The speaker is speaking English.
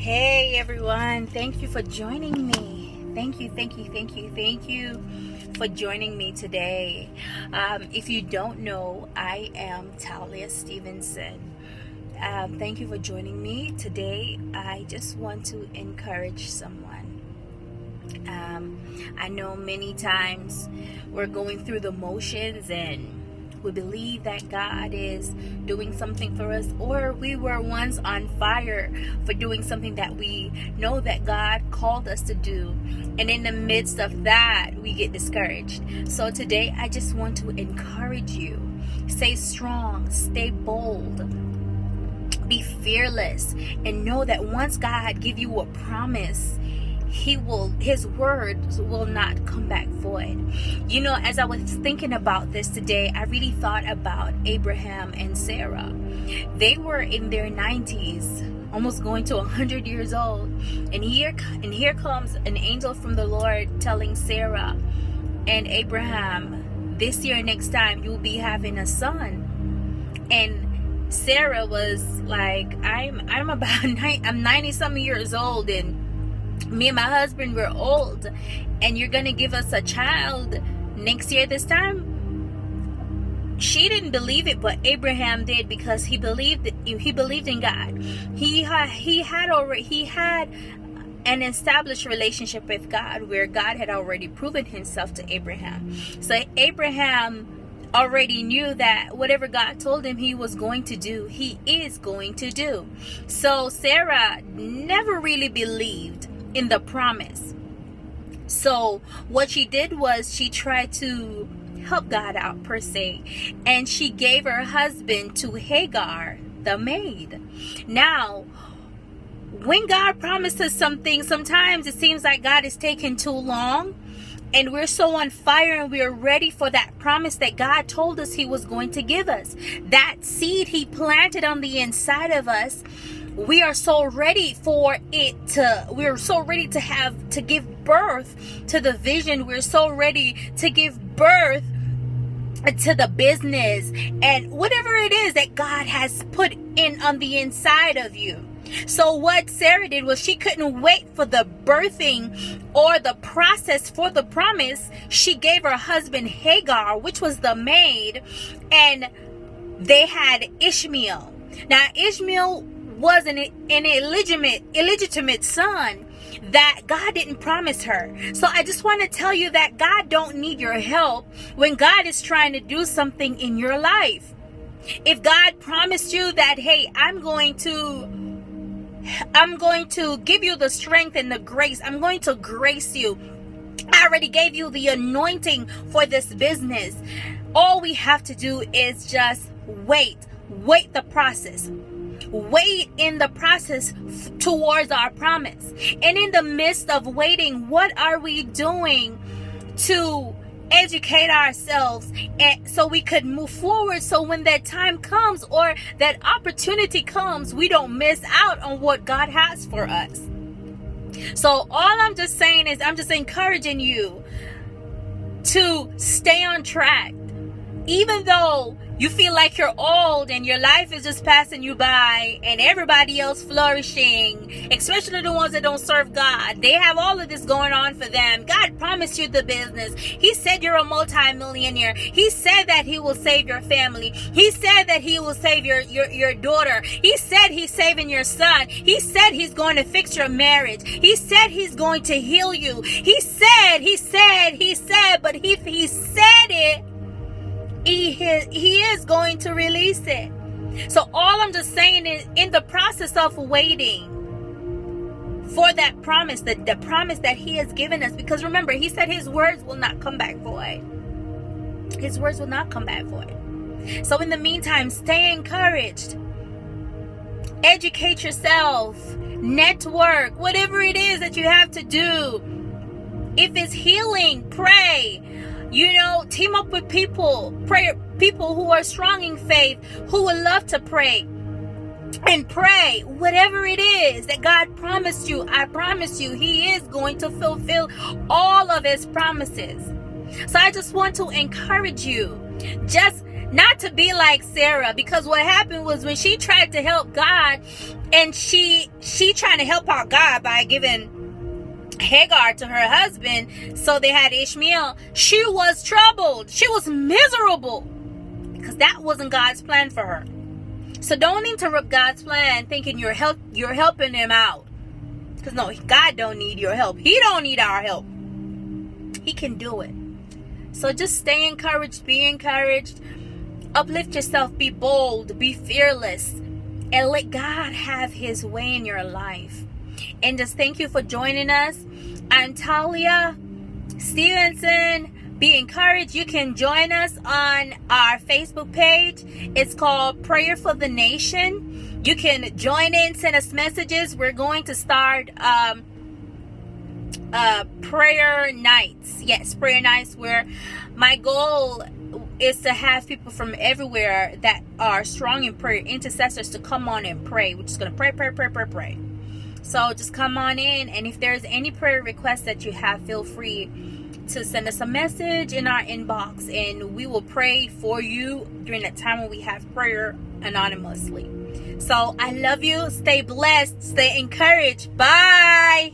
Hey everyone, thank you for joining me. Thank you for joining me today. If you don't know, I am Talia Stevenson. Thank you for joining me today. I just want to encourage someone. I know many times we're going through the motions and we believe that God is doing something for us, or we were once on fire for doing something that we know that God called us to do, and in the midst of that we get discouraged. So today I just want to encourage you. Stay strong, stay bold, be fearless, and know that once God give you a promise, his words will not come back void. You know, as I was thinking about this today, I really thought about Abraham and Sarah. They were in their 90s, almost going to 100 years old, and here comes an angel from the Lord telling Sarah and Abraham, this year next time you'll be having a son. And Sarah was like, I'm 90 something years old, and me and my husband were old, and you're gonna give us a child next year this time? She didn't believe it, but Abraham did, because he believed in God. He had an established relationship with God, where God had already proven himself to Abraham. So Abraham already knew that whatever God told him he was going to do, he is going to do. So Sarah never really believed in the promise. So what she did was she tried to help God out, per se, and she gave her husband to Hagar, the maid. Now, when God promises something, sometimes it seems like God is taking too long, and we're so on fire and we're ready for that promise that God told us he was going to give us. That seed he planted on the inside of us, we are so ready for it we're so ready to give birth to the vision. We're so ready to give birth to the business and whatever it is that God has put in on the inside of you. So what Sarah did was she couldn't wait for the birthing or the process for the promise. She gave her husband Hagar, which was the maid, and they had Ishmael. Now Ishmael was an illegitimate son that God didn't promise her. So I just want to tell you that God don't need your help when God is trying to do something in your life. If God promised you that, hey, I'm going to give you the strength and the grace, I'm going to grace you, I already gave you the anointing for this business, all we have to do is just wait the process. Wait in the process towards our promise. And in the midst of waiting, what are we doing to educate ourselves and so we could move forward, so when that time comes or that opportunity comes, we don't miss out on what God has for us. So all I'm just saying is, I'm just encouraging you to stay on track. Even though you feel like you're old and your life is just passing you by and everybody else flourishing, especially the ones that don't serve God, they have all of this going on for them. God promised you the business. He said you're a multi-millionaire. He said that he will save your family. He said that he will save your daughter. He said he's saving your son. He said he's going to fix your marriage. He said he's going to heal you. He said, but if he said it, he is going to release it. So all I'm just saying is, in the process of waiting for that promise, the promise that he has given us, because remember, he said his words will not come back void. His words will not come back void. So in the meantime, stay encouraged. Educate yourself. Network. Whatever it is that you have to do. If it's healing, pray. You know, team up with people who are strong in faith, who would love to pray and pray. Whatever it is that God promised you, I promise you, he is going to fulfill all of his promises. So I just want to encourage you, just not to be like Sarah, because what happened was when she tried to help God, and she tried to help out God by giving Hagar to her husband, so they had Ishmael, she was troubled. She was miserable because that wasn't God's plan for her. So don't interrupt God's plan thinking you're helping him out. Because no, God don't need your help. He don't need our help. He can do it. So just stay encouraged, be encouraged, uplift yourself, be bold, be fearless, and let God have his way in your life. And just thank you for joining us. I'm Talia Stevenson. Be encouraged. You can join us on our Facebook page. It's called Prayer for the Nation. You can join in, send us messages. We're going to start prayer nights. Yes, prayer nights, where my goal is to have people from everywhere that are strong in prayer, intercessors, to come on and pray. We're just going to pray. So just come on in, and if there's any prayer requests that you have, feel free to send us a message in our inbox, and we will pray for you during that time when we have prayer anonymously. So I love you. Stay blessed. Stay encouraged. Bye.